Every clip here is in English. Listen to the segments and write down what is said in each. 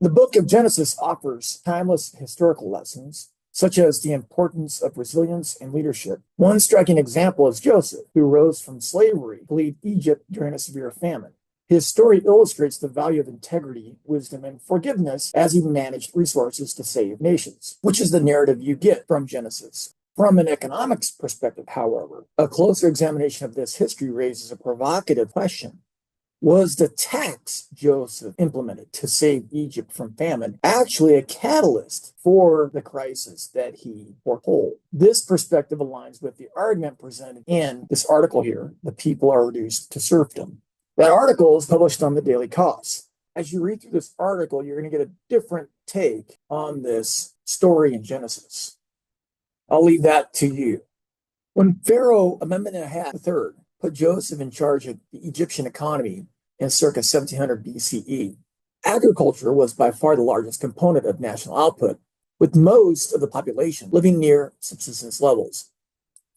The book of Genesis offers timeless historical lessons, such as the importance of resilience and leadership. One striking example is Joseph, who rose from slavery to lead Egypt during a severe famine. His story illustrates the value of integrity, wisdom, and forgiveness as he managed resources to save nations, which is the narrative you get from Genesis. From an economics perspective, however, a closer examination of this history raises a provocative question. Was the tax Joseph implemented to save Egypt from famine actually a catalyst for the crisis that he foretold? This perspective aligns with the argument presented in this article here, The People Are Reduced to Serfdom. That article is published on the Daily Kos. As you read through this article, you're going to get a different take on this story in Genesis. I'll leave that to you. When Pharaoh Amenemhat III put Joseph in charge of the Egyptian economy in circa 1700 BCE, agriculture was by far the largest component of national output, with most of the population living near subsistence levels.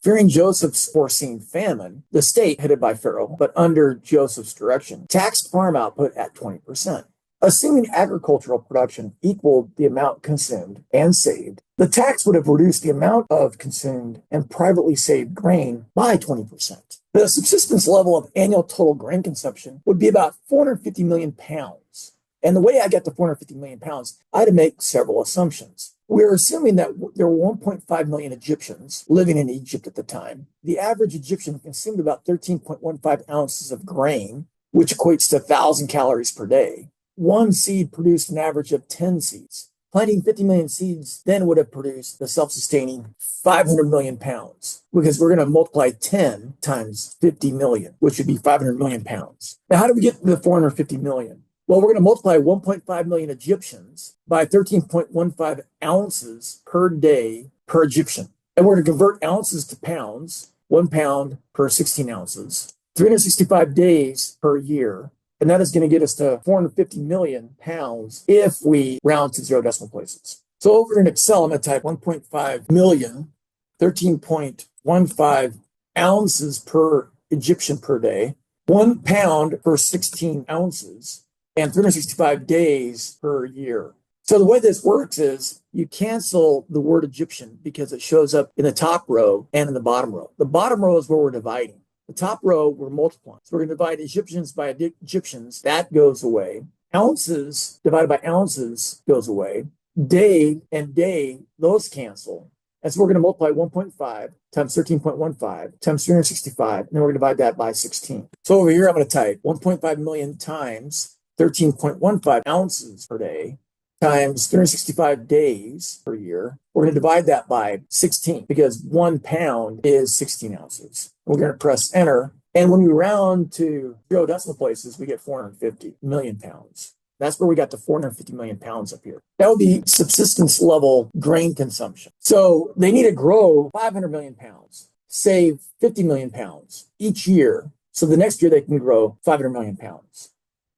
Fearing Joseph's foreseen famine, the state, headed by Pharaoh, but under Joseph's direction, taxed farm output at 20%. Assuming agricultural production equaled the amount consumed and saved, the tax would have reduced the amount of consumed and privately saved grain by 20%. The subsistence level of annual total grain consumption would be about 450 million pounds. And the way I get to 450 million pounds, I had to make several assumptions. We're assuming that there were 1.5 million Egyptians living in Egypt at the time. The average Egyptian consumed about 13.15 ounces of grain, which equates to 1,000 calories per day. One seed produced an average of 10 seeds. Planting 50 million seeds then would have produced the self-sustaining 500 million pounds, because we're going to multiply 10 times 50 million, which would be 500 million pounds. Now, how do we get to the 450 million? Well, we're going to multiply 1.5 million Egyptians by 13.15 ounces per day per Egyptian. And we're going to convert ounces to pounds, 1 pound per 16 ounces, 365 days per year. And that is going to get us to 450 million pounds if we round to 0 decimal places. So over in Excel, I'm going to type 1.5 million, 13.15 ounces per Egyptian per day, 1 pound per 16 ounces, and 365 days per year. So the way this works is you cancel the word Egyptian because it shows up in the top row and in the bottom row. The bottom row is where we're dividing. The top row, we're multiplying. So we're going to divide Egyptians by Egyptians. That goes away. Ounces divided by ounces goes away. Day and day, those cancel. And so we're going to multiply 1.5 times 13.15 times 365, and then we're going to divide that by 16. So over here, I'm going to type 1.5 million times 13.15 ounces per day times 365 days per year. We're going to divide that by 16 because 1 pound is 16 ounces. We're going to press enter. And when we round to 0 decimal places, we get 450 million pounds. That's where we got the 450 million pounds up here. That would be subsistence level grain consumption. So they need to grow 500 million pounds, save 50 million pounds each year. So the next year they can grow 500 million pounds.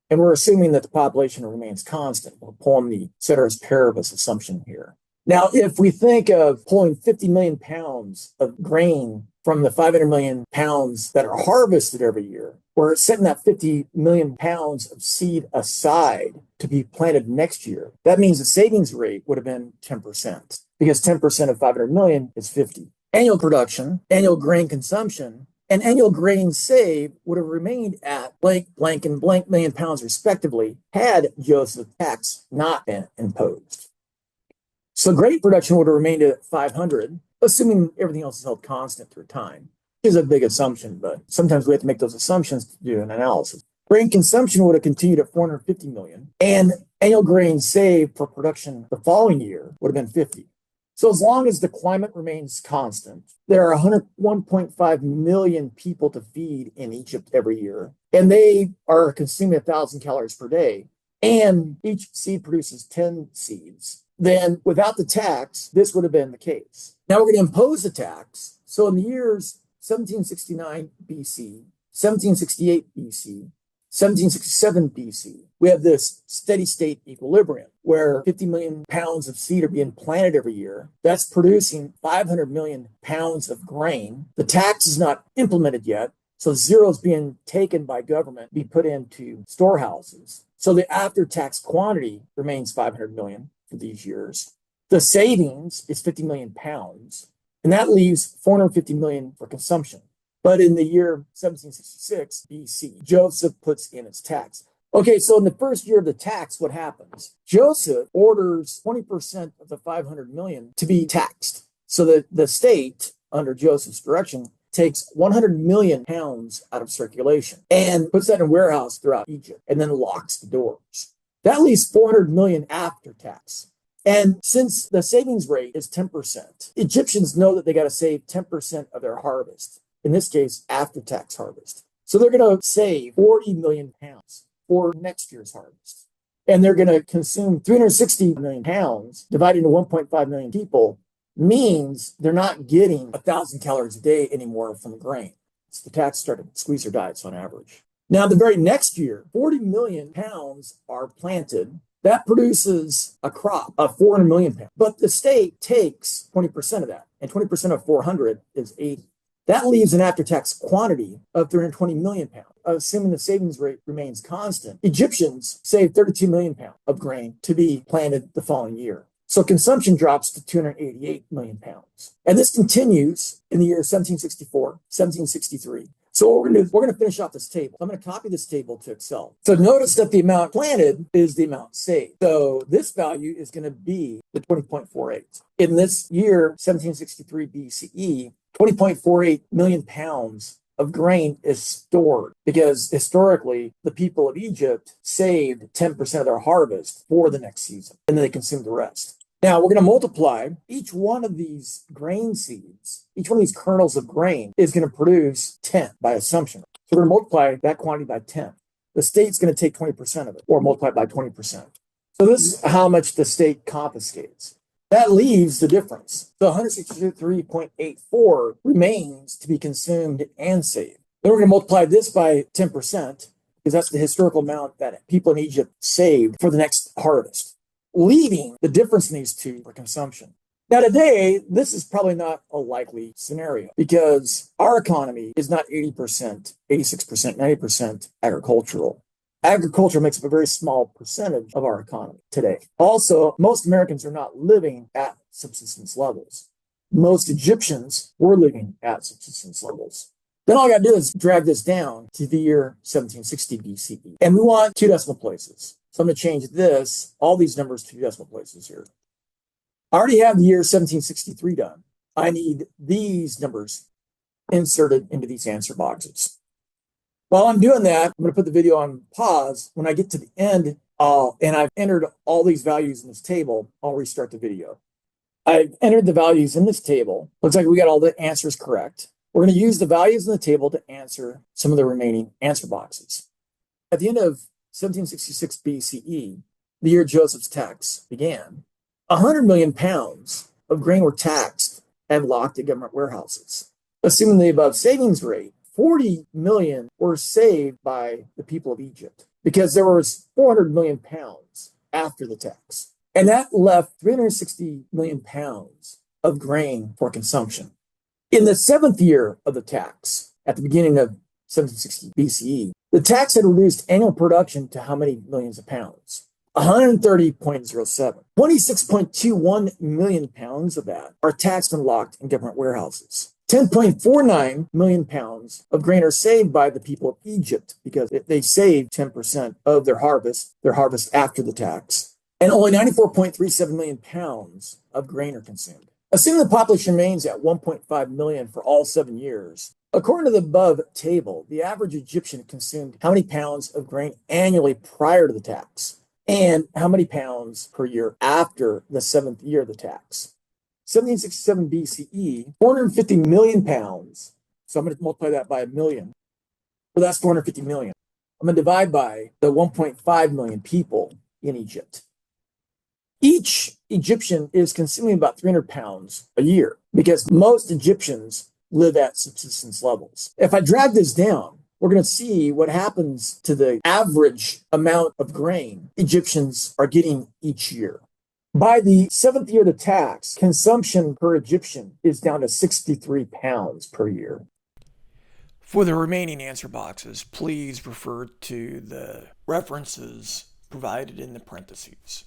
And we're assuming that the population remains constant. We're pulling the ceteris paribus assumption here. Now, if we think of pulling 50 million pounds of grain from the 500 million pounds that are harvested every year, we're setting that 50 million pounds of seed aside to be planted next year. That means the savings rate would have been 10%, because 10% of 500 million is 50. Annual production, annual grain consumption, and annual grain saved would have remained at blank, blank, and blank million pounds respectively had Joseph's tax not been imposed. So grain production would have remained at 500, assuming everything else is held constant through time. Which is a big assumption, but sometimes we have to make those assumptions to do an analysis. Grain consumption would have continued at 450 million, and annual grain saved for production the following year would have been 50. So as long as the climate remains constant, there are 1.5 million people to feed in Egypt every year, and they are consuming 1,000 calories per day, and each seed produces 10 seeds. Then without the tax, this would have been the case. Now we're going to impose the tax. So in the years 1769 BC, 1768 BC, 1767 BC, we have this steady state equilibrium where 50 million pounds of seed are being planted every year. That's producing 500 million pounds of grain. The tax is not implemented yet. So zero is being taken by government, be put into storehouses. So the after-tax quantity remains 500 million for these years. The savings is 50 million pounds, and that leaves 450 million for consumption. But in the year 1766 BC, Joseph puts in its tax. Okay, so in the first year of the tax, what happens? Joseph orders 20% of the 500 million to be taxed. So that the state, under Joseph's direction, takes 100 million pounds out of circulation and puts that in a warehouse throughout Egypt and then locks the doors. That leaves 400 million after tax. And since the savings rate is 10%, Egyptians know that they got to save 10% of their harvest, in this case, after tax harvest. So they're going to save 40 million pounds for next year's harvest. And they're going to consume 360 million pounds divided into 1.5 million people means they're not getting 1,000 calories a day anymore from grain. So the tax started to squeeze their diets on average. Now, the very next year, 40 million pounds are planted. That produces a crop of 400 million pounds. But the state takes 20% of that, and 20% of 400 is 80. That leaves an after-tax quantity of 320 million pounds. Assuming the savings rate remains constant, Egyptians save 32 million pounds of grain to be planted the following year. So consumption drops to 288 million pounds. And this continues in the year 1764, 1763. So what we're going to do, we're going to finish off this table. I'm going to copy this table to Excel. So notice that the amount planted is the amount saved. So this value is going to be the 20.48. In this year, 1763 BCE, 20.48 million pounds of grain is stored because historically the people of Egypt saved 10% of their harvest for the next season and then they consumed the rest. Now we're going to multiply each one of these grain seeds, each one of these kernels of grain is going to produce 10 by assumption. So we're going to multiply that quantity by 10. The state's going to take 20% of it or multiply it by 20%. So this is how much the state confiscates. That leaves the difference. So 163.84 remains to be consumed and saved. Then we're going to multiply this by 10% because that's the historical amount that people in Egypt saved for the next harvest, leaving the difference in these two for consumption. Now today, this is probably not a likely scenario because our economy is not 80%, 86%, 90% agricultural. Agriculture makes up a very small percentage of our economy today. Also, most Americans are not living at subsistence levels. Most Egyptians were living at subsistence levels. Then all I got to do is drag this down to the year 1760 BCE. And we want 2 decimal places. So I'm going to change this, all these numbers to 2 decimal places here. I already have the year 1763 done. I need these numbers inserted into these answer boxes. While I'm doing that, I'm going to put the video on pause. When I get to the end, and I've entered all these values in this table, I'll restart the video. I've entered the values in this table. Looks like we got all the answers correct. We're going to use the values in the table to answer some of the remaining answer boxes. At the end of 1766 BCE, the year Joseph's tax began, 100 million pounds of grain were taxed and locked in government warehouses. Assuming the above savings rate, 40 million were saved by the people of Egypt because there was 400 million pounds after the tax. And that left 360 million pounds of grain for consumption. In the 7th year of the tax, at the beginning of 1760 BCE, the tax had reduced annual production to how many millions of pounds? 130.07. 26.21 million pounds of that are taxed and locked in government warehouses. 10.49 million pounds of grain are saved by the people of Egypt because they saved 10% of their harvest after the tax. And only 94.37 million pounds of grain are consumed. Assuming the population remains at 1.5 million for all 7 years, according to the above table, the average Egyptian consumed how many pounds of grain annually prior to the tax and how many pounds per year after the 7th year of the tax. 1767 BCE, 450 million pounds. So I'm going to multiply that by a million. So that's 450 million. I'm going to divide by the 1.5 million people in Egypt. Each Egyptian is consuming about 300 pounds a year because most Egyptians live at subsistence levels. If I drag this down, we're going to see what happens to the average amount of grain Egyptians are getting each year. By the 7th year of the tax, consumption per Egyptian is down to 63 pounds per year. For the remaining answer boxes, please refer to the references provided in the parentheses.